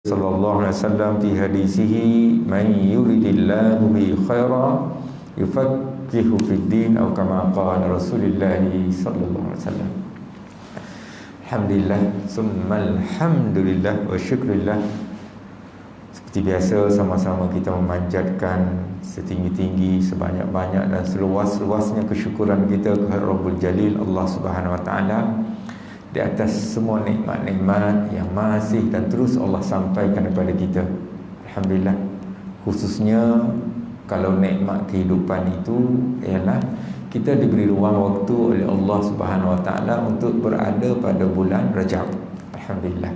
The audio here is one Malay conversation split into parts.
sallallahu alaihi wasallam fi hadisihi man yuridillahu bi khaira yufaqihu fid din atau kama qala Rasulullah sallallahu alaihi wasallam. Alhamdulillah summa alhamdulillah wa syukrulillah. Seperti biasa, sama-sama kita memanjatkan setinggi-tinggi, sebanyak-banyak dan seluas-luasnya kesyukuran kita kepada Rabbul Jalil Allah Subhanahu wa taala di atas semua nikmat-nikmat yang masih dan terus Allah sampaikan kepada kita. Alhamdulillah. Khususnya kalau nikmat kehidupan itu ialah kita diberi ruang waktu oleh Allah Subhanahu wa taala untuk berada pada bulan Rajab. Alhamdulillah.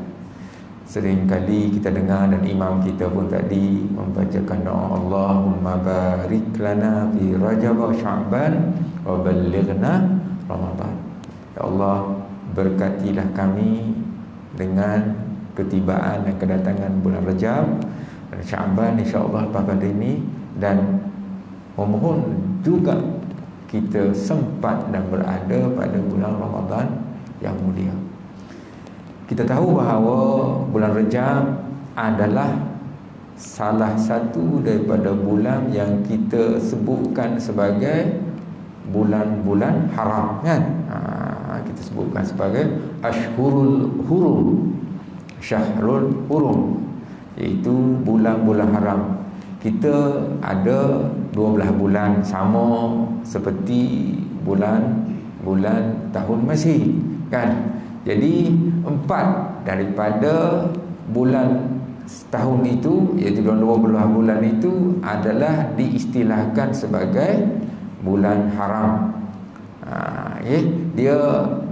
Seringkali kita dengar dan imam kita pun tadi membacakan doa Allahumma barik lana fi Rajab wa Sya'ban wa ballighna Ramadan. Ya Allah, berkatilah kami dengan ketibaan dan kedatangan bulan Rajab dan Sya'ban insya-Allah pada ini, dan memohon juga kita sempat dan berada pada bulan Ramadan yang mulia. Kita tahu bahawa bulan Rajab adalah salah satu daripada bulan yang kita sebutkan sebagai bulan-bulan haram, kan? Kita sebutkan sebagai Ashhurul Hurum, Syahrul Hurum, iaitu bulan-bulan haram. Kita ada 12 bulan sama seperti bulan tahun Masih, kan? Jadi 4 daripada bulan tahun itu, iaitu 12 bulan itu adalah diistilahkan sebagai bulan haram. Dia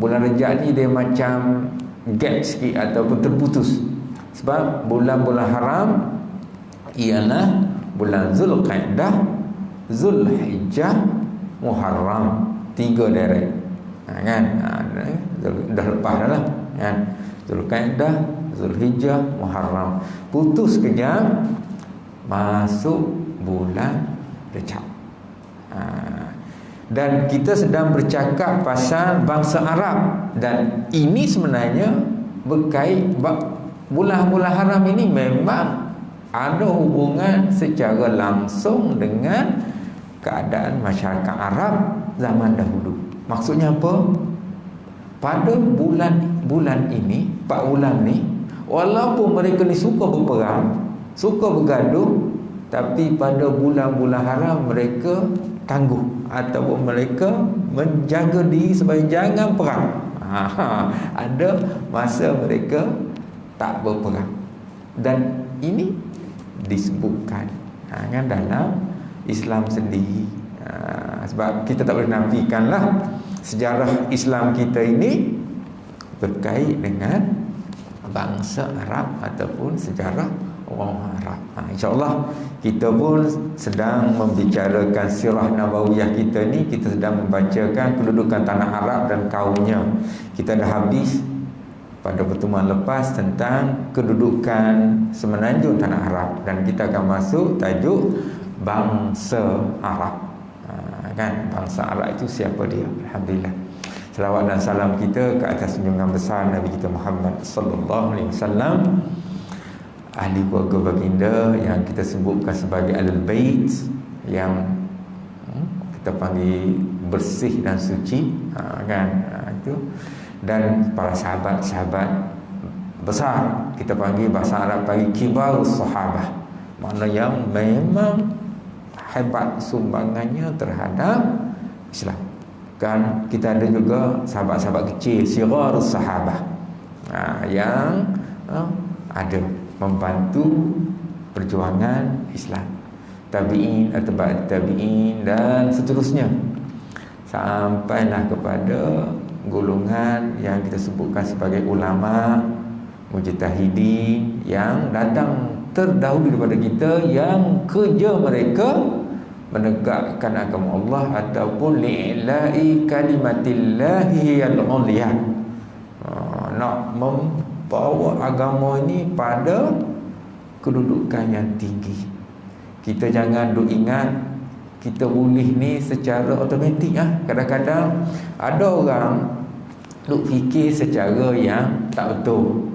bulan Rajab ni dia macam gap sikit ataupun terputus, sebab bulan-bulan haram ialah bulan Zulqa'dah, Zulhijjah, Muharram, 3 direct, kan? Dah lepas dah lah, kan? Zulqa'dah, Zulhijjah, Muharram, putus kejap masuk bulan Rajab. Dan kita sedang bercakap pasal bangsa Arab, dan ini sebenarnya berkait bulan-bulan haram ini memang ada hubungan secara langsung dengan keadaan masyarakat Arab zaman dahulu. Maksudnya apa? Pada bulan ini, 4 bulan ni, walaupun mereka ni suka berperang, suka bergaduh, tapi pada bulan-bulan haram mereka tangguh ataupun mereka menjaga diri supaya jangan perang. Ada masa mereka tak berperang, dan ini disebutkan kan dalam Islam sendiri. Sebab kita tak boleh nafikanlah sejarah Islam kita ini berkait dengan bangsa Arab ataupun sejarah orang Arab. InsyaAllah kita pun sedang membicarakan sirah nabawiyah kita ni. Kita sedang membacakan kedudukan tanah Arab dan kaumnya. Kita dah habis pada pertemuan lepas tentang kedudukan semenanjung tanah Arab, dan kita akan masuk tajuk bangsa Arab. Kan, bangsa Arab itu siapa dia? Alhamdulillah. Selawat dan salam kita ke atas junjungan besar Nabi kita Muhammad sallallahu alaihi wasallam, ahli keluarga baginda yang kita sebutkan sebagai Ahlul Bait, yang kita panggil bersih dan suci, kan? Itu. Dan para sahabat-sahabat besar, kita panggil bahasa Arab panggil kibarus sahabah, makna yang memang hebat sumbangannya terhadap Islam. Kan kita ada juga sahabat-sahabat kecil, sigharus sahabah, yang ada membantu perjuangan Islam, tabi'in, atba'ut tabi'in dan seterusnya, sampailah kepada golongan yang kita sebutkan sebagai ulama, mujtahidin yang datang terdahulu daripada kita, yang kerja mereka menegakkan agama Allah ataupun li'ila'i kalimatillahi al-ulya, nak membawa agama ini pada kedudukan yang tinggi. Kita jangan duk ingat kita boleh ni secara automatik. Kadang-kadang ada orang duk fikir secara yang tak betul.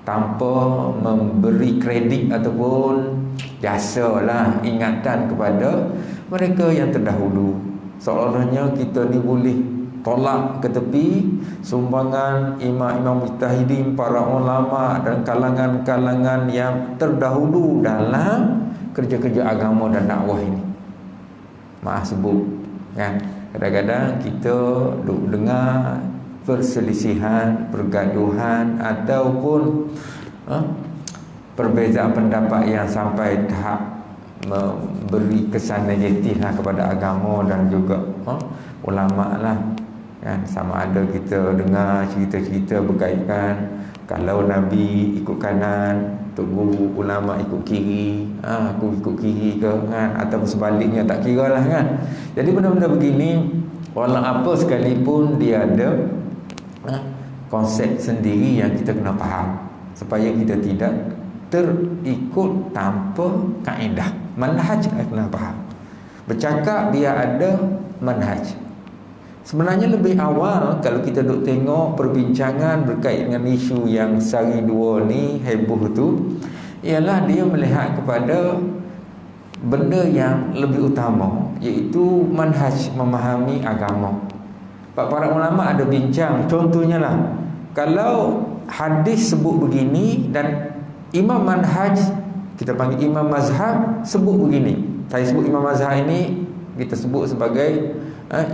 tanpa memberi kredit ataupun jasalah ingatan kepada mereka yang terdahulu. Seolah-olahnya kita ni boleh tolak ke tepi sumbangan imam-imam mujtahidin, para ulama dan kalangan-kalangan yang terdahulu dalam kerja-kerja agama dan dakwah ini. Maaf sebut kan, kadang-kadang kita duk dengar perselisihan, pergaduhan ataupun perbezaan pendapat yang sampai tahap memberi kesan negatif lah kepada agama dan juga ulama lah kan. Sama ada kita dengar cerita-cerita berkaitan kalau Nabi ikut kanan, Tok Guru ulama ikut kiri, aku ikut kiri ke kan, ataupun sebaliknya, tak kira lah kan. Jadi benda-benda begini walau apa sekalipun dia ada konsep sendiri yang kita kena faham supaya kita tidak terikut tanpa kaedah. Manhaj kena faham. Bercakap dia ada manhaj. Sebenarnya lebih awal kalau kita duk tengok perbincangan berkait dengan isu yang sehari dua ni heboh tu, ialah dia melihat kepada benda yang lebih utama, iaitu manhaj memahami agama. Para ulama ada bincang, contohnya lah, kalau hadis sebut begini dan imam manhaj, kita panggil imam mazhab, sebut begini. Saya sebut imam mazhab ini kita sebut sebagai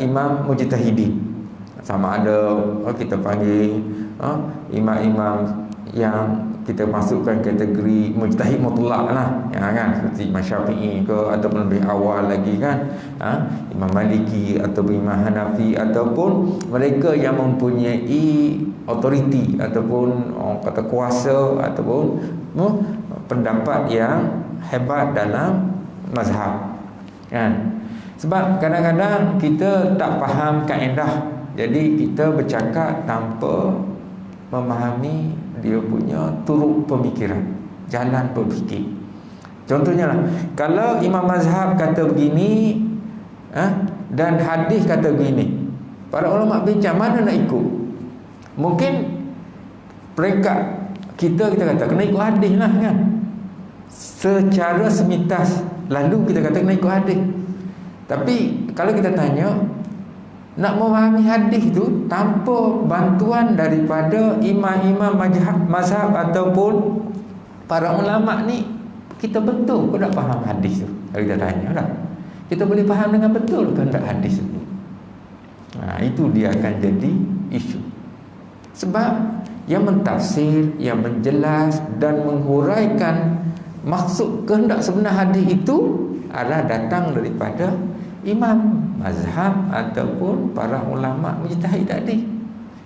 imam mujtahidin. Sama ada kita panggil imam-imam yang kita masukkan kategori mujtahid mutlak lah, ya kan, seperti Imam Syafi'i ke, ataupun lebih awal lagi kan, Imam Maliki ataupun Imam Hanafi, ataupun mereka yang mempunyai autoriti ataupun kata kuasa ataupun pendapat yang hebat dalam mazhab kan. Sebab kadang-kadang kita tak faham kaedah, jadi kita bercakap tanpa memahami dia punya turut pemikiran, jalan berfikir. Contohnya lah, kalau imam mazhab kata begini dan hadis kata begini, para ulama bincang mana nak ikut. Mungkin peringkat kita kata kena ikut hadis lah kan, secara semintas lalu kita kata kena ikut hadis. Tapi kalau kita tanya, nak memahami hadis itu tanpa bantuan daripada imam-imam mazhab ataupun para ulama ni, kita betul ke tak faham hadis tu? Kalau kita tanya lah, kita boleh faham dengan betul ke tak hadis itu? Itu dia akan jadi isu. Sebab yang mentafsir, yang menjelas dan menghuraikan maksud kehendak sebenar hadis itu adalah datang daripada imam mazhab ataupun para ulama mujtahid tadi.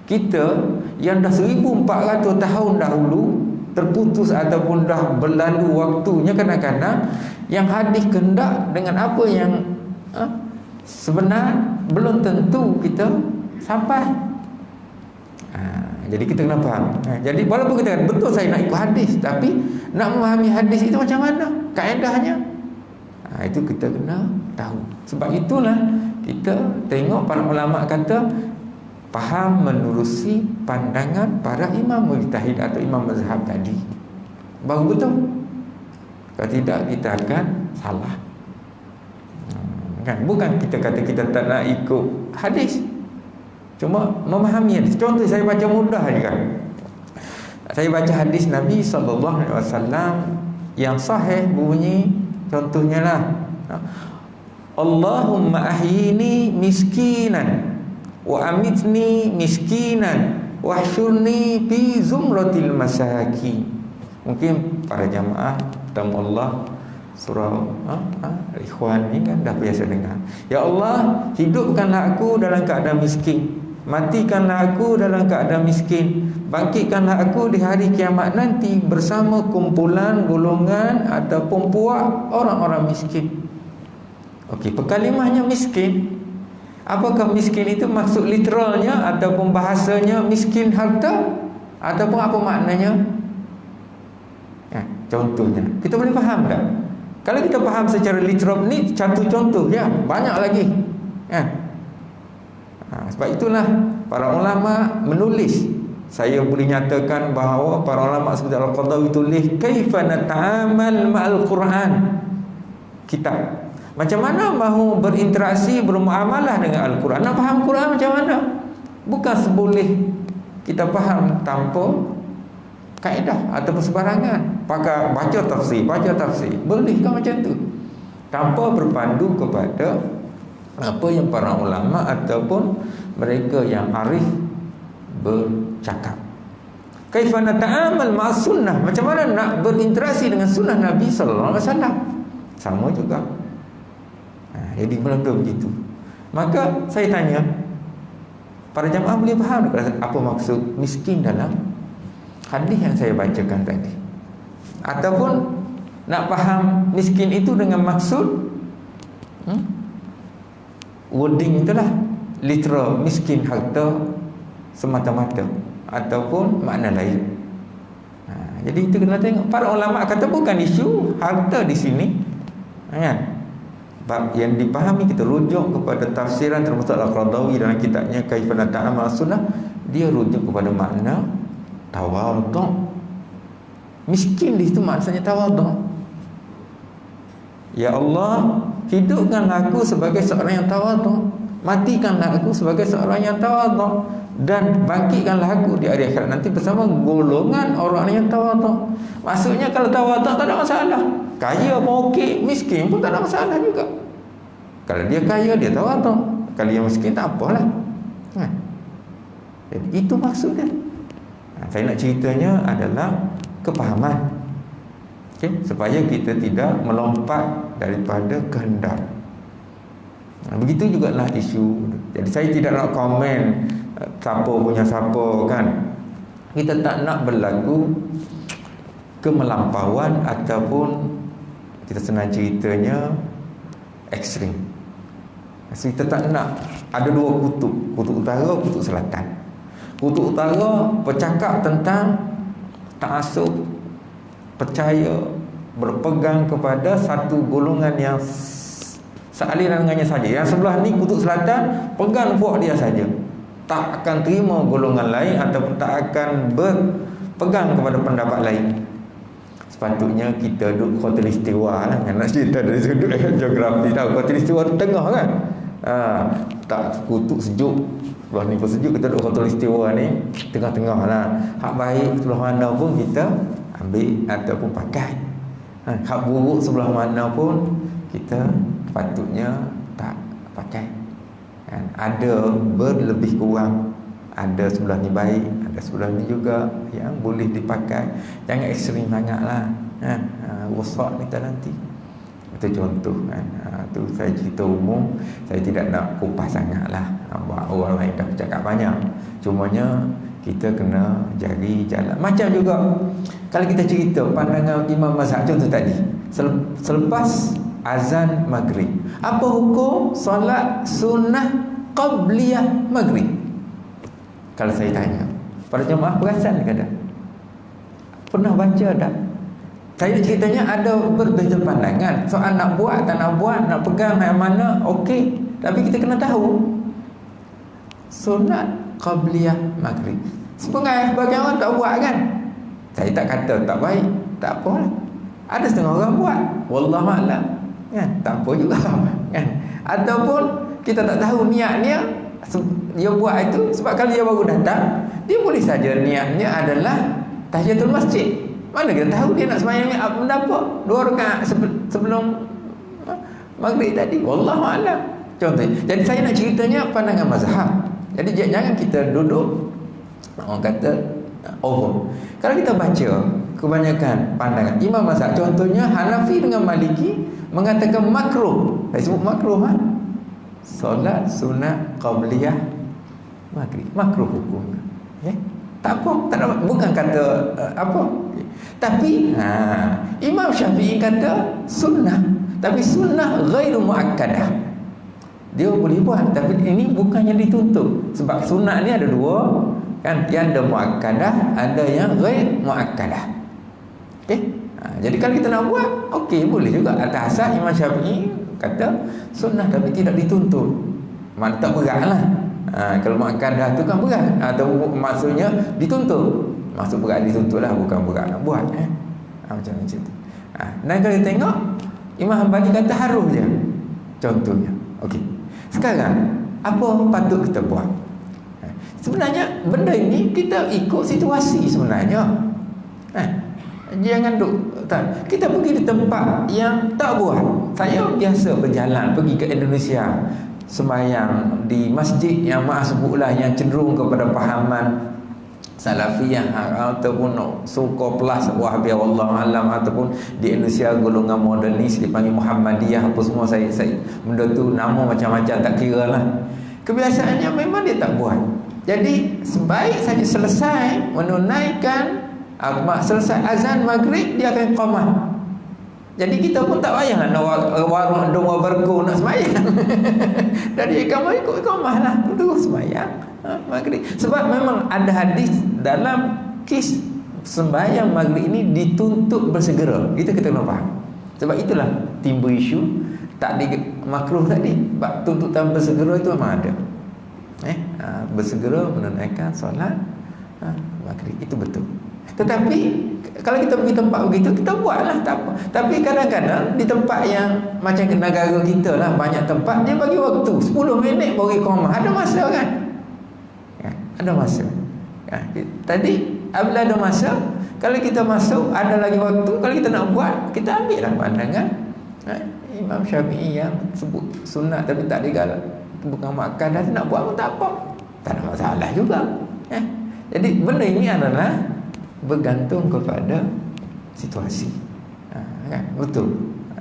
Kita yang dah 1400 tahun dahulu terputus ataupun dah berlalu waktunya, kadang-kadang yang hadis kehendak dengan apa yang sebenar belum tentu kita sampai. Jadi kita kena faham. Jadi walaupun kita kata betul saya nak ikut hadis, tapi nak memahami hadis itu macam mana kaedahnya, itu kita kena tahu. Sebab itulah kita tengok para ulama kata faham menerusi pandangan para imam mujtahid atau imam mazhab tadi, baru betul. Kalau tidak kita akan salah kan. Bukan kita kata kita tak nak ikut hadis, cuma memahami hadis. Contoh saya baca mudah je kan, saya baca hadis Nabi SAW yang sahih bunyi, contohnya lah, Allahumma ahyini miskinan wa amitni miskinan wahsyurni fi zumratil masakin. Mungkin para jamaah tamu Allah surah Ikhwan ni kan dah biasa dengar. Ya Allah, hidupkanlah aku dalam keadaan miskin, matikanlah aku dalam keadaan miskin, bangkitkanlah aku di hari kiamat nanti bersama kumpulan golongan ataupun puak orang-orang miskin. Okey, perkalimahnya miskin. Apakah miskin itu maksud literalnya ataupun bahasanya miskin harta, ataupun apa maknanya? Contohnya kita boleh faham tak? Kalau kita faham secara literal ni, satu contoh ya, banyak lagi sebab itulah para ulama menulis saya boleh nyatakan bahawa para ulama seperti Al-Qaradawi tulis kaifa nata'amal ma'al Quran, kitab macam mana mahu berinteraksi, bermuamalah dengan Al-Quran. Nak faham Quran macam mana? Bukan seboleh kita faham tanpa kaedah ataupun sebarangan. Pakai baca tafsir. Bolehkah macam tu? Tanpa berpandu kepada apa yang para ulama ataupun mereka yang arif bercakap. Kaifa nata'amal ma'as sunnah, macam mana nak berinteraksi dengan sunnah Nabi sallallahu alaihi wasallam. Sama juga. Jadi benda begitu. Maka saya tanya, para jemaah boleh faham apa maksud miskin dalam hadis yang saya bacakan tadi? Ataupun nak faham miskin itu dengan maksud wording itulah, literal miskin harta semata-mata ataupun makna lain. Jadi itu kena tengok. Para ulama kata bukan isu harta di sini, kan? Bab yang dipahami kita rujuk kepada tafsiran termasuk Al-Qaradawi dalam kitabnya Kaifa Nata'amal Sunnah, dia rujuk kepada makna tawadhu. Miskin di situ maksudnya tawadhu. Ya Allah, hidupkanlah aku sebagai seorang yang tawadhu, matikanlah aku sebagai seorang yang tawadhu, dan bangkitkanlah aku di hari akhirat nanti bersama golongan orang yang tawadhu. Maksudnya kalau tawadhu tak ada masalah. Kaya pun okey, miskin pun tak ada masalah juga. Kalau dia kaya, dia tawadhu. Kalau dia miskin, tak apalah. Jadi itu maksudnya. Saya nak ceritanya adalah kepahaman, supaya kita tidak melompat daripada kehendak. Begitu jugalah isu. Jadi saya tidak nak komen siapa punya siapa, kan. Kita tak nak berlaku kemelampauan ataupun kita senang ceritanya ekstrim. Kita tak nak ada dua kutub, kutub utara, kutub selatan. Kutub utara bercakap tentang ta'assub, percaya, berpegang kepada satu golongan yang sealiran dengannya saja. Yang sebelah ni kutub selatan pegang puak dia saja, tak akan terima golongan lain ataupun tak akan berpegang kepada pendapat lain. Sepatutnya kita duduk khatulistiwa lah, nak cerita dari sudut geografi. Tahu khatulistiwa tu tengah, kan? Tak kutub sejuk, sebelah ni pun sejuk, kita duduk khatulistiwa ni tengah-tengah lah. Hak baik sebelah mana pun kita ambil ataupun pakai. Hak buruk sebelah mana pun kita patutnya tak pakai, kan? Ada berlebih kurang, ada sebelah ni baik, ada sebelah ni juga yang boleh dipakai. Jangan ekstrim sangatlah, kan? Rosak kita nanti. Itu contoh, kan? Itu saya cerita umum. Saya tidak nak kupas sangatlah. Orang lain dah bercakap banyak. Cumanya kita kena cari jalan. Macam juga kalau kita cerita pandangan Imam Mazhab contoh tadi, selepas azan maghrib, apa hukum solat sunnah qabliyah maghrib? Kalau saya tanya, para jemaah perasan ke tak? Pernah baca tak? Saya ceritanya ada berbeza pandangan soal nak buat tak nak buat, nak pegang yang mana, okey. Tapi kita kena tahu solat qabliyah maghrib, sebagian orang tak buat, kan? Saya tak kata tak baik, tak apalah. Ada setengah orang buat, wallahu a'lam, kan? Tak apa juga, kan? Ataupun kita tak tahu niatnya dia buat itu sebab kalau dia baru datang, dia boleh saja niatnya adalah tahiyatul masjid. Mana kita tahu dia nak sembahyang apa? 2 rakaat sebelum maghrib tadi, wallahu a'lam. Contoh. Jadi saya nak ceritanya pandangan mazhab. Jadi jangan kita duduk orang kata over. Kalau kita baca kebanyakan pandangan imam mazhab, contohnya Hanafi dengan Maliki mengatakan makruh. Saya sebut makruh, solat sunat qabliyah maghrib, makruh hukumnya, ya? Tak apa, tak ada, bukan kata apa. Tapi Imam Syafi'i kata sunnah, tapi sunnah ghairu muakkadah. Dia boleh buat, tapi ini bukannya dituntut. Sebab sunnah ni ada dua, kan? Yang ada muakkadah, ada yang ghair muakkadah. Okey? Jadi kalau kita nak buat, okey, boleh juga. Atas asas Imam Syafi'i kata sunnah tapi tidak dituntut. Mantap beratlah. Kalau muakkadah tu kan berat, atau maksudnya dituntut. Maksud berat dituntut lah, bukan berat nak buat. Macam tu. Dan kalau tengok Imam Hanbali kata harus je, contohnya. Okey. Sekarang apa patut kita buat? Sebenarnya benda ini kita ikut situasi sebenarnya. Jangan kita pergi di tempat yang tak buat. Saya biasa berjalan pergi ke Indonesia, sembahyang di masjid yang maaf sebutlah yang cenderung kepada pahaman Salafiyah ataupun suka plus Wahabiyah wallahu alam, ataupun di Indonesia golongan modernis dipanggil Muhammadiyah apa semua, saya benda tu nama macam-macam tak kira lah. Kebiasaannya memang dia tak buat. Jadi sebaik saja selesai menunaikan selesai azan maghrib dia akan qamah. Jadi kita pun tak payah nak warung dua berku nak sembahyang. Dari iqamah ikut iqamah lah, terus sembahyang maghrib. Sebab memang ada hadis dalam kes sembahyang maghrib ini dituntut bersegera. Kita kena faham. Sebab itulah timbul isu tak di makruh tadi. Sebab tuntutan bersegera itu memang ada. Bersegera menunaikan solat maghrib itu betul. Tetapi kalau kita pergi tempat begitu, kita buatlah, tak apa. Tapi kadang-kadang di tempat yang macam negara kita lah, banyak tempat dia bagi waktu 10 minit baru iqamah. Ada masa kan? Ada masa. Tadi apabila ada masa, kalau kita masuk ada lagi waktu, kalau kita nak buat, kita ambil lah pandangan Imam Syafi'i yang sebut sunat tapi tak digalak, bukan makan dah, nak buat pun tak apa, tak ada masalah juga. Jadi benda ini adalah bergantung kepada situasi. Kan? Betul.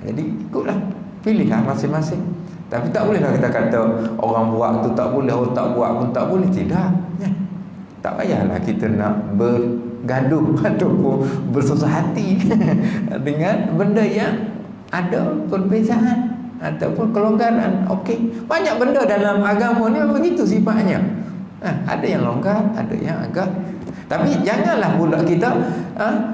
Jadi ikutlah, pilihlah masing-masing. Tapi tak bolehlah kita kata orang buat tu tak boleh, orang tak buat pun tak boleh. Tidak. Tak payahlah kita nak bergaduh ataupun bersusah hati dengan benda yang ada perbezaan ataupun kelonggaran. Okey, banyak benda dalam agama ni begitu sifatnya. Ada yang longgar, ada yang agak. Tapi janganlah pula kita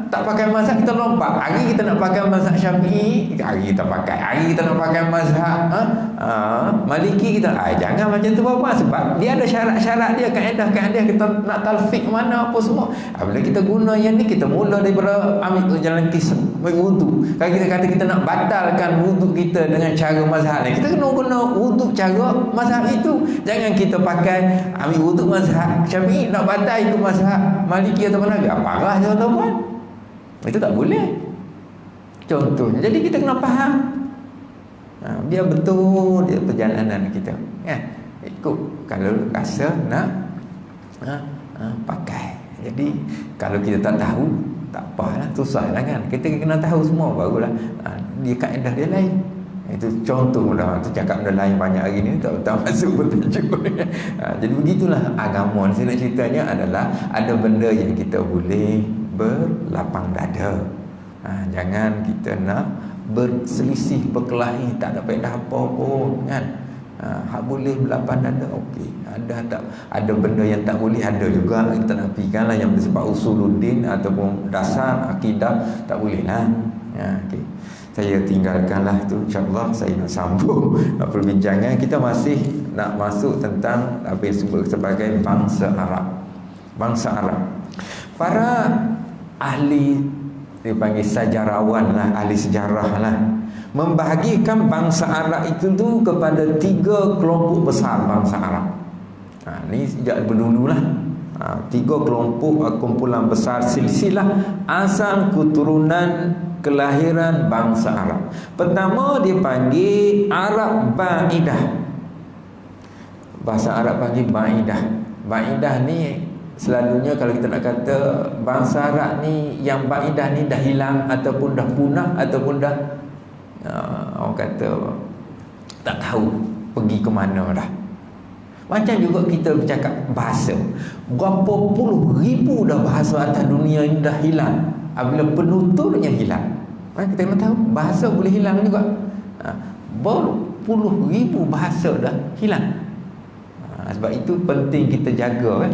tak pakai mazhab kita lompat. Hari kita nak pakai mazhab Syafi'i, hari kita pakai. Hari kita nak pakai mazhab Maliki, kita jangan macam tu apa, sebab dia ada syarat-syarat dia, kaedah-kaedah kita nak talfiq mana apa semua. Bila kita guna yang ni, kita mula daripada ambil jalan kisah wudu. Kalau kita kata kita nak batalkan wudu kita dengan cara mazhab ni, kita kena guna wudu cara mazhab itu. Jangan kita pakai ambil wudu mazhab Syafi'i nak batal ikut mazhab Maliki atau mana, parah je tuan-tuan. Itu tak boleh. Contohnya, jadi kita kena faham. Biar betul dia perjalanan kita. Ikut kalau rasa nak pakai. Jadi kalau kita tak tahu, tak apalah, susahlah kan. Kita kena tahu semua barulah dia kaedah dia lain. Itu contoh dah. Tu cakap benda lain banyak hari ni, tak masuk bertajuk. Jadi begitulah agama. Saya nak ceritanya adalah ada benda yang kita boleh berlapang dada. Jangan kita nak berselisih, berkelahi, tak ada faedah apa pun kan. Hak boleh berlapang dada, okey. Ada benda yang tak boleh, ada juga kita nafikanlah yang bersifat usuluddin ataupun dasar akidah, tak boleh lah. Okey. Saya tinggalkanlah tu, insyaAllah saya nak sambung perbincangan. Kita masih nak masuk tentang apa yang disebut sebagai bangsa Arab. Bangsa Arab, para ahli dipanggil sejarawan lah, ahli sejarah lah, membahagikan bangsa Arab itu tu kepada 3 kelompok besar bangsa Arab. Ni sejak berdulu lah. 3 kelompok kumpulan besar silsilah asal keturunan kelahiran bangsa Arab. Pertama dia panggil Arab Ba'idah. Bahasa Arab panggil Ba'idah. Ba'idah ni selalunya kalau kita nak kata bangsa Arab ni, yang Ba'idah ni dah hilang ataupun dah punah ataupun dah orang kata tak tahu pergi ke mana dah. Macam juga kita bercakap bahasa, berapa puluh ribu dah bahasa atas dunia ini dah hilang. Apabila penuturnya hilang, kita kena tahu bahasa boleh hilang juga. Berpuluh ribu bahasa dah hilang. Sebab itu penting kita jaga kan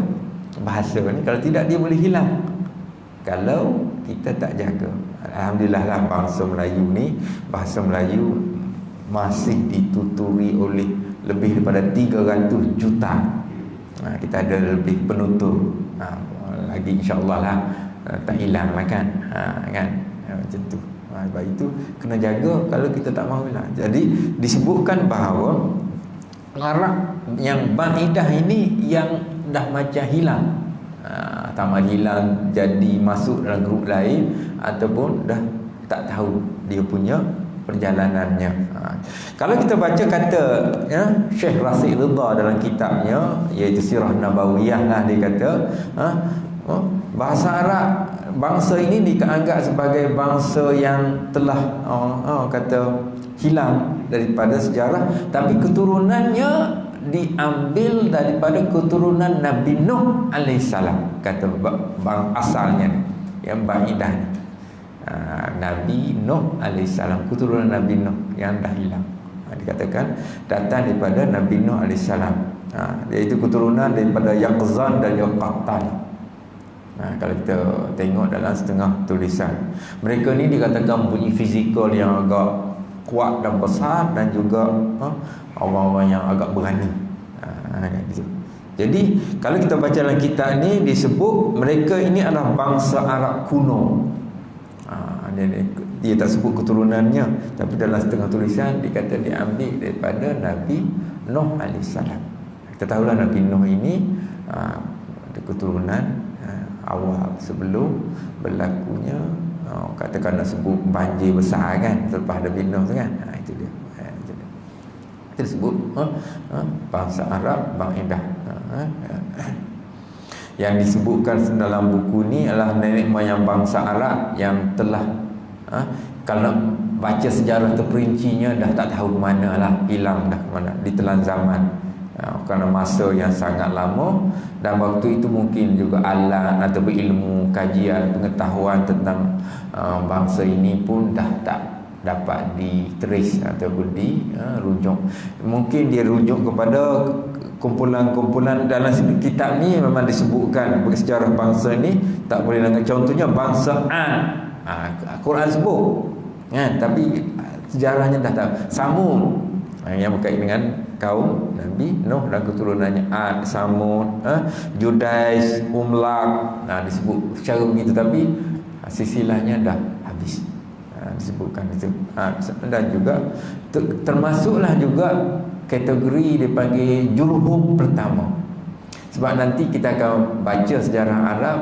bahasa ni. Kalau tidak dia boleh hilang kalau kita tak jaga. Alhamdulillah lah bangsa Melayu ni, bahasa Melayu masih dituturi oleh lebih daripada 300 juta Kita ada lebih penutur lagi, insya-Allah lah, tak hilang lah kan. Kan macam tu. Sebab itu kena jaga kalau kita tak mahu hilang. Jadi disebutkan bahawa Arab yang baidah ini yang dah macam hilang, tamat hilang, jadi masuk dalam grup lain, ataupun dah tak tahu dia punya perjalanannya. Kalau kita baca kata Syekh Rasid Ridha dalam kitabnya, iaitu Sirah Nabawiyah lah, dia kata bahasa Arab, bangsa ini dianggap sebagai bangsa yang telah kata hilang daripada sejarah, tapi keturunannya diambil daripada keturunan Nabi Nuh alaihissalam, kata asalnya yang baidah ni. Nabi Nuh alaihissalam, keturunan Nabi Nuh yang dah hilang, dikatakan datang daripada Nabi Nuh alaihissalam, iaitu keturunan daripada Yaqzan dan Yuqatan. Kalau kita tengok dalam setengah tulisan, mereka ni dikatakan punya fizikal yang agak kuat dan besar, dan juga orang-orang yang agak berani. Gitu. Jadi kalau kita baca dalam kitab ni, disebut mereka ini adalah bangsa Arab kuno. Dia tak sebut keturunannya, tapi dalam setengah tulisan dikata diambil daripada Nabi Nuh alaihissalam. Kita tahulah Nabi Nuh ini ada keturunan awal sebelum berlakunya, katakan nak sebut banjir besar kan, selepas Nabi Nuh tu kan. Itu dia. Kita sebut bangsa Arab baidah. Yang disebutkan dalam buku ni adalah nenek moyang bangsa Arab yang telah kalau baca sejarah terperincinya dah tak tahu ke mana lah, hilang dah ke mana, ditelan zaman. Kerana masa yang sangat lama, dan waktu itu mungkin juga alat atau ilmu kajian pengetahuan tentang bangsa ini pun dah tak dapat diteris ataupun dirujuk. Mungkin dia rujuk kepada kumpulan-kumpulan dalam kitab ni memang disebutkan sejarah bangsa ni tak boleh langgar. Contohnya bangsa Quran sebut kan, tapi sejarahnya dah tahu. Samud yang berkaitan dengan kaum Nabi Nuh dan keturunannya, Ad, Samud, Judais, Umlak, disebut secara begitu, tapi silsilahnya dah habis. Disebutkan itu. Dan juga termasuklah juga kategori dipanggil Jurhum pertama. Sebab nanti kita akan baca sejarah Arab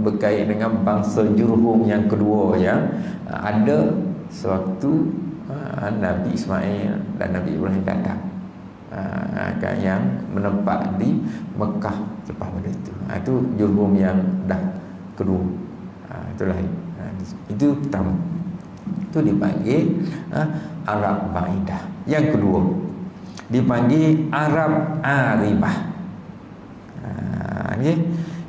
berkait dengan bangsa Jurhum yang kedua, yang ada sewaktu Nabi Ismail dan Nabi Ibrahim datang, yang menempat di Mekah lepas pada itu. Itu Jurhum yang dah kedua. Itulah itu pertama. Itu dipanggil Arab baidah. Yang kedua dipanggil Arab Aribah.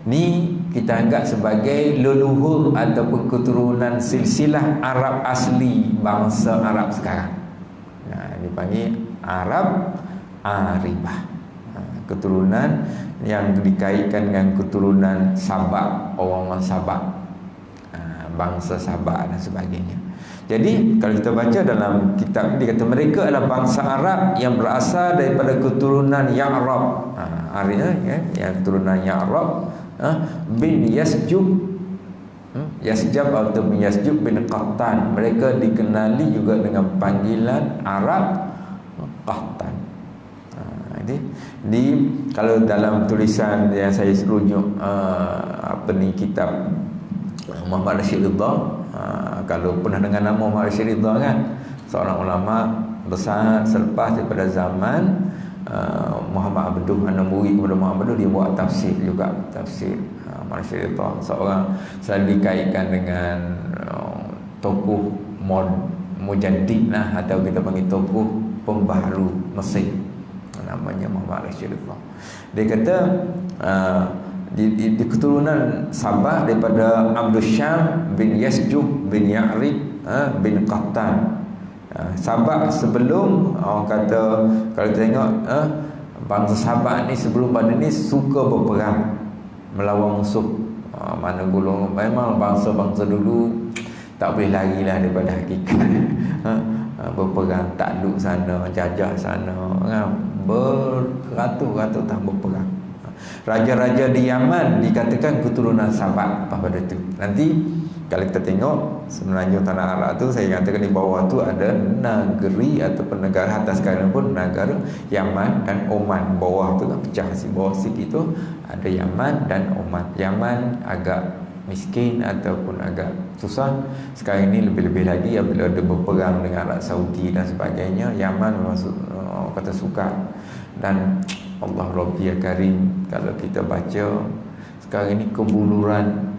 Ni kita anggap sebagai leluhur ataupun keturunan silsilah Arab asli bangsa Arab sekarang. Dipanggil Arab Aribah. Keturunan yang dikaitkan dengan keturunan Sabak, orang-orang Sabak, bangsa Sabak dan sebagainya. Jadi kalau kita baca dalam kitab dia kata mereka adalah bangsa Arab yang berasal daripada keturunan Ya'rab. Yang keturunan Ya'rab bin Yasjub, Yasjab atau bin Yasjub bin Qahtan. Mereka dikenali juga dengan panggilan Arab Qahtan. Kalau dalam tulisan yang saya rujuk kitab Muhammad Rashid Ridha, kalau pernah dengar nama Muhammad Rashid Ridha kan, seorang ulama besar selepas daripada zaman Muhammad Abduh, anak murid kepada Muhammad Abduh, dia buat tafsir juga, tafsir Muhammad Rashid Ridha. Seorang selalu dikaitkan dengan tokoh mujaddid lah, atau kita panggil tokoh pembaharu Mesir, namanya Muhammad Rashid Ridha. Dia kata di keturunan Sabah daripada Abdul Syam bin Yasjub bin Ya'rib bin Qahtan. Sabah sebelum, orang kata kalau kita tengok bangsa Sabah ni sebelum pada ni suka berperang melawan musuh. Mana golongan memang bangsa-bangsa dulu tak boleh lari lah daripada hakikat. Berperang, takluk sana, jajah sana, beratus-ratus tahun berperang. Raja-raja di Yaman dikatakan keturunan Sabak apa pada itu. Nanti kalau kita tengok semenanjung tanah Arab tu, saya katakan di bawah tu ada negeri ataupun negara, atas sekarang pun negara Yaman dan Oman. Bawah tu kan pecah, bawah sikit tu ada Yaman dan Oman. Yaman agak miskin ataupun agak susah. Sekarang ini lebih-lebih lagi apabila ada berperang dengan Arab Saudi dan sebagainya. Yaman memang kata suka. Dan Allah Rabbi ya Karim, kalau kita baca sekarang ini kebuluran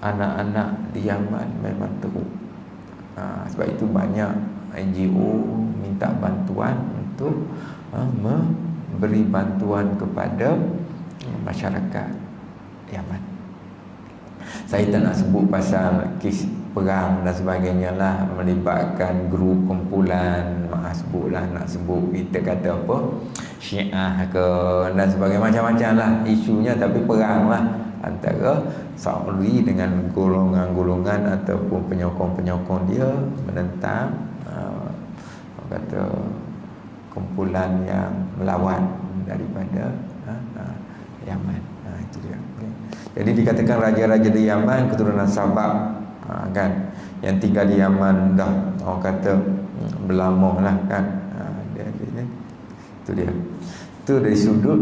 anak-anak di Yaman memang teruk. Sebab itu banyak NGO minta bantuan untuk memberi bantuan kepada masyarakat Yaman. Saya tak nak sebut pasal kes perang dan sebagainya lah, melibatkan grup kumpulan, sebutlah nak sebut kita kata apa, Syiah ke dan sebagainya, macam-macam lah isunya. Tapi perang lah antara Saudi dengan golongan-golongan ataupun penyokong-penyokong dia menentang kata kumpulan yang melawan daripada Yaman. Itu dia. Okay. Jadi dikatakan raja-raja di Yaman keturunan Sabak, kan, yang tinggal di Yaman dah orang kata berlama lah kan. Itu dia. Itu dari sudut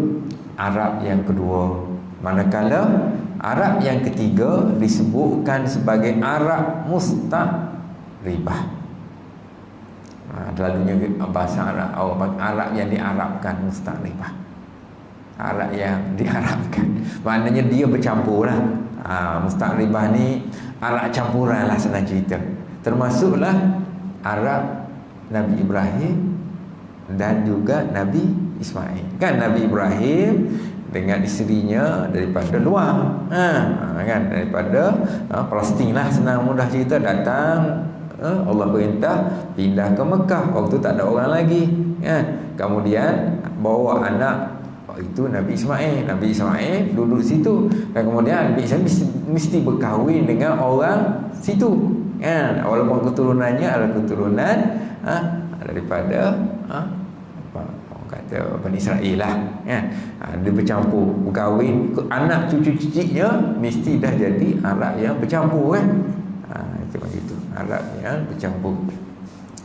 Arab yang kedua. Manakala Arab yang ketiga disebutkan sebagai Arab musta'ribah. Lalunya bahasa Arab, Arab yang diarabkan, musta'ribah. Arab yang diarabkan, maknanya dia bercampur lah. Musta'ribah ni Arab campuran lah senang cerita. Termasuklah Arab Nabi Ibrahim dan juga Nabi Ismail. Kan Nabi Ibrahim dengan isterinya daripada luar, kan, daripada Palestin lah, senang mudah cerita, datang, Allah perintah pindah ke Mekah. Waktu tak ada orang lagi, kan. Kemudian bawa anak, itu Nabi Ismail. Nabi Ismail duduk situ, dan kemudian Nabi Ismail mesti berkahwin dengan orang situ, kan. Walaupun keturunannya adalah keturunan daripada kata Bani Israel lah, kan. Dia bercampur, berkahwin, anak cucu-cucunya mesti dah jadi Arab yang bercampur, kan. Itu begitu, Arab yang bercampur.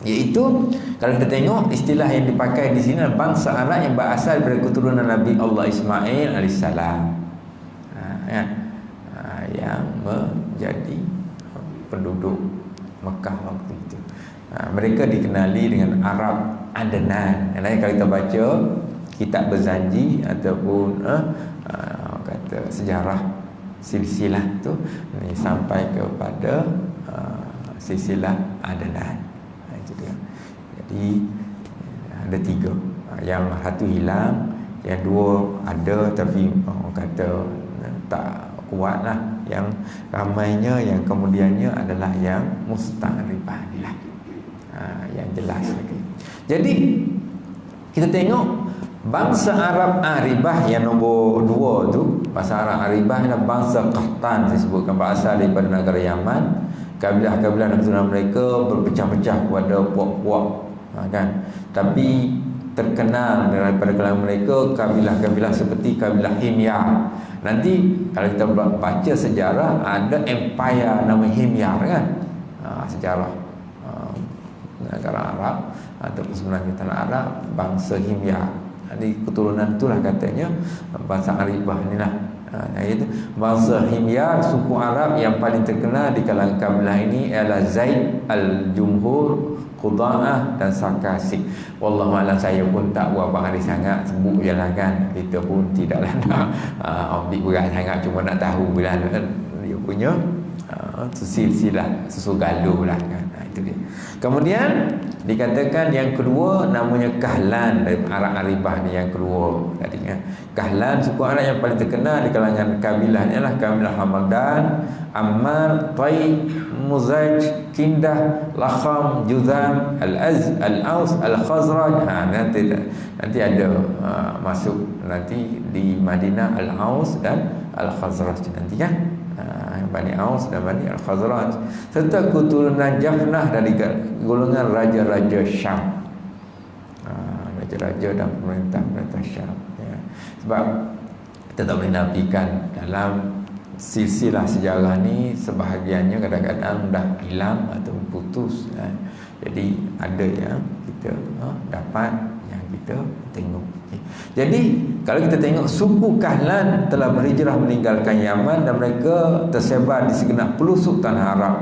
Iaitu kalau kita tengok istilah yang dipakai di sini, bangsa Arab yang berasal dari keturunan Nabi Allah Ismail alaihissalam, yang menjadi penduduk Mekah waktu itu. Mereka dikenali dengan Arab Adnan. Yang lain kalau kita baca kitab Berzanji ataupun kata sejarah silsilah tu, ini sampai kepada silsilah Adnan. Itu dia. Jadi ada tiga. Yang satu hilang, yang dua ada tapi kata tak kuat lah. Yang ramainya yang kemudiannya adalah yang musta'ribah ni lah, yang jelas lagi. Jadi kita tengok bangsa Arab Aribah yang nombor 2 tu, bangsa Arab Aribah adalah bangsa Qahtan, disebutkan berasal daripada negara Yaman. Kabilah-kabilah dan keturunan mereka berpecah-pecah kepada puak-puak, kan. Tapi terkenal daripada kalangan mereka kabilah-kabilah seperti kabilah Himyar. Nanti kalau kita baca sejarah, ada empire nama Himyar, kan. Sejarah negara Arab ataupun sebenarnya tanah Arab, bangsa Himyar. Jadi keturunan itulah katanya bangsa Aribah ni lah. Iaitu bangsa Himyar, suku Arab yang paling terkenal di kalangan kabilah ini ialah Zaid, Al-Jumhur, Quda'ah dan Sarkasik. Wallahualam, saya pun tak berapa hari sangat sebut je lah, kan. Kita pun tidaklah nak ambil berat sangat, cuma nak tahu bila dia punya silsilah, susu galuh lah, kan. Itu dia. Kemudian dikatakan yang kedua namanya Kahlan, dari Arab Aribah ni yang kedua tadi, kan. Kahlan, suku Arab yang paling terkenal di kalangan kabilahnya lah kabilah Hamadan, Ammar, Tai, Muzaj, Kindah, Lakham, Juzam, Al-Az, Al-Aus, Al-Khazraj. Nanti ada masuk nanti di Madinah Al-Aus dan Al-Khazraj nanti, kan. Bani Aus dan Bani Al-Khazraj, serta keturunan Jafnah dari golongan raja-raja Syam, raja-raja dan pemerintah Syam, ya. Sebab kita tak boleh nafikan dalam silsilah sejarah ni sebahagiannya kadang-kadang dah hilang atau putus. Jadi ada yang kita dapat, yang kita tengok. Jadi kalau kita tengok suku Kahlan telah berhijrah meninggalkan Yaman dan mereka tersebar di segenap pelosok tanah Arab.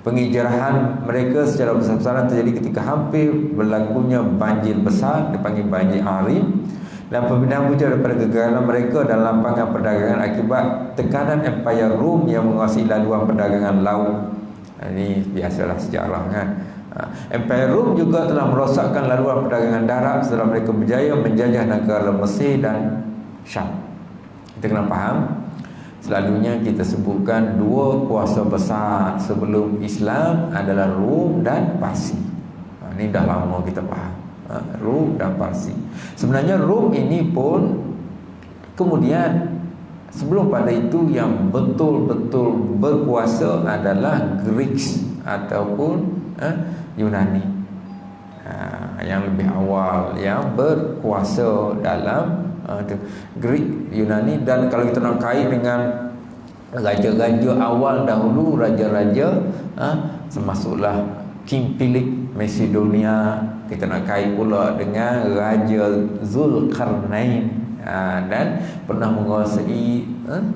Penghijrahan mereka secara besar-besaran terjadi ketika hampir berlakunya banjir besar, dipanggil banjir Arim, dan pemindahan punca daripada kegagalan mereka dalam lapangan perdagangan akibat tekanan Empire Rom yang menguasai laluan perdagangan laut. Ini biasalah sejarah kan. Empire Rom juga telah merosakkan laluan perdagangan darat setelah mereka berjaya menjajah negara Mesir dan Syam. Kita kena faham, selalunya kita sebutkan dua kuasa besar sebelum Islam adalah Rom dan Parsi. Ini dah lama kita faham, Rom dan Parsi. Sebenarnya Rom ini pun kemudian sebelum pada itu yang betul-betul berkuasa adalah Greeks ataupun Yunani. Yang lebih awal yang berkuasa dalam Greek, Yunani. Dan kalau kita nak kait dengan raja-raja awal dahulu, raja-raja termasuklah King Philip Macedonia. Kita nak kait pula dengan Raja Zulkarnain, dan pernah menguasai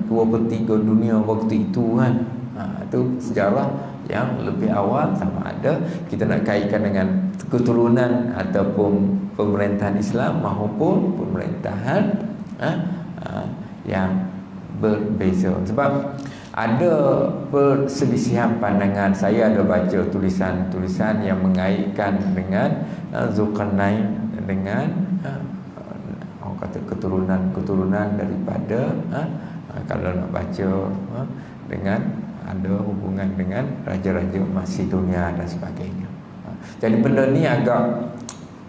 2/3 dunia waktu itu kan. Itu sejarah yang lebih awal. Sama ada kita nak kaitkan dengan keturunan ataupun pemerintahan Islam maupun pemerintahan yang berbeza. Sebab ada perselisihan pandangan. Saya ada baca tulisan-tulisan yang mengaitkan dengan Zulkarnain dengan orang kata keturunan daripada kalau nak baca dengan ada hubungan dengan raja-raja Macedonia dan sebagainya. Jadi benda ni agak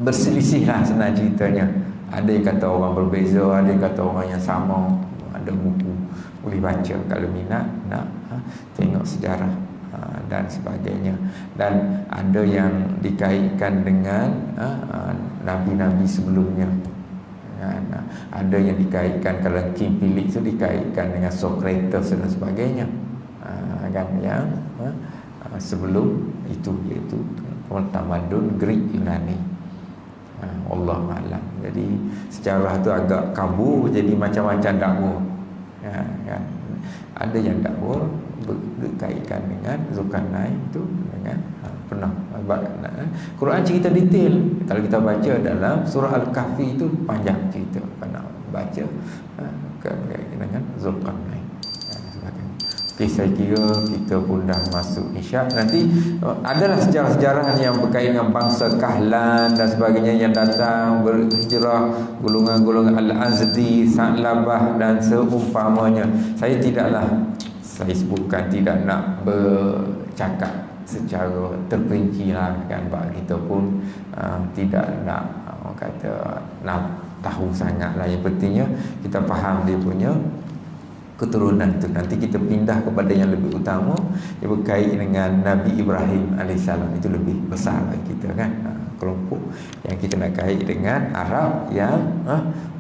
berselisih lah senang ceritanya. Ada yang kata orang berbeza, ada yang kata orang yang sama. Ada buku boleh baca kalau minat nak tengok sejarah dan sebagainya. Dan ada yang dikaitkan dengan nabi-nabi sebelumnya. Ada yang dikaitkan, kalau King Philip itu dikaitkan dengan Socrates dan sebagainya, kan, yang sebelum itu, iaitu tamadun Greek Yunani. Allah Alam. Jadi sejarah tu agak kabur, jadi macam-macam dakwa. Kan? Ada yang dakwa berkaitan dengan Zulkarnain itu dengan pernah Quran cerita detail. Kalau kita baca dalam surah Al-Kahfi itu panjang cerita, nak baca dengan Zulkarnain. Okay, saya kira kita pun dah masuk Isyak. Nanti adalah sejarah-sejarah yang berkaitan dengan bangsa Kahlan dan sebagainya yang datang berhijrah, golongan-golongan Al-Azdi, Sa'labah dan seumpamanya. Saya sebutkan, tidak nak bercakap secara terperinci lah kan. Kita pun tidak nak nak tahu sangat lah. Yang pentingnya kita faham dia punya keturunan tu. Nanti kita pindah kepada yang lebih utama yang berkait dengan Nabi Ibrahim AS. Itu lebih besar bagi kita kan. Kelompok yang kita nak kait dengan Arab yang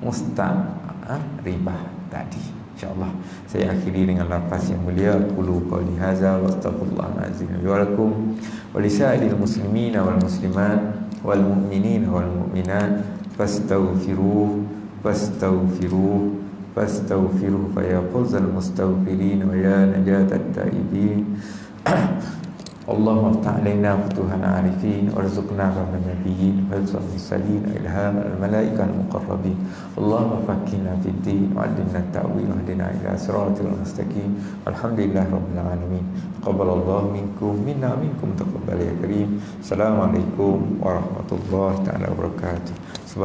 musta'ribah tadi. InsyaAllah saya akhiri dengan lafaz yang mulia, qulu qawli hadza wa astaghfirullahal azim li wa lakum wa lisa'il muslimin wal muslimat wal mu'minin wal mu'minat fastaghfiruhu fa ya fawzal mustaghfirin wa ya najatat taibin. Allahumma aftah alaina futuhan arifin warzuqna fahman nabiyyin wa salin ilham al-malaika al-muqarrabin. Allahumma faqqihna fid din wa 'allimna at-ta'wil wa hdina ila siratal mustaqim. Alhamdulillah rabbil alamin. Taqabbalallahu minna minkum taqabbal ya karim. Assalamualaikum warahmatullahi taala wabarakatuh.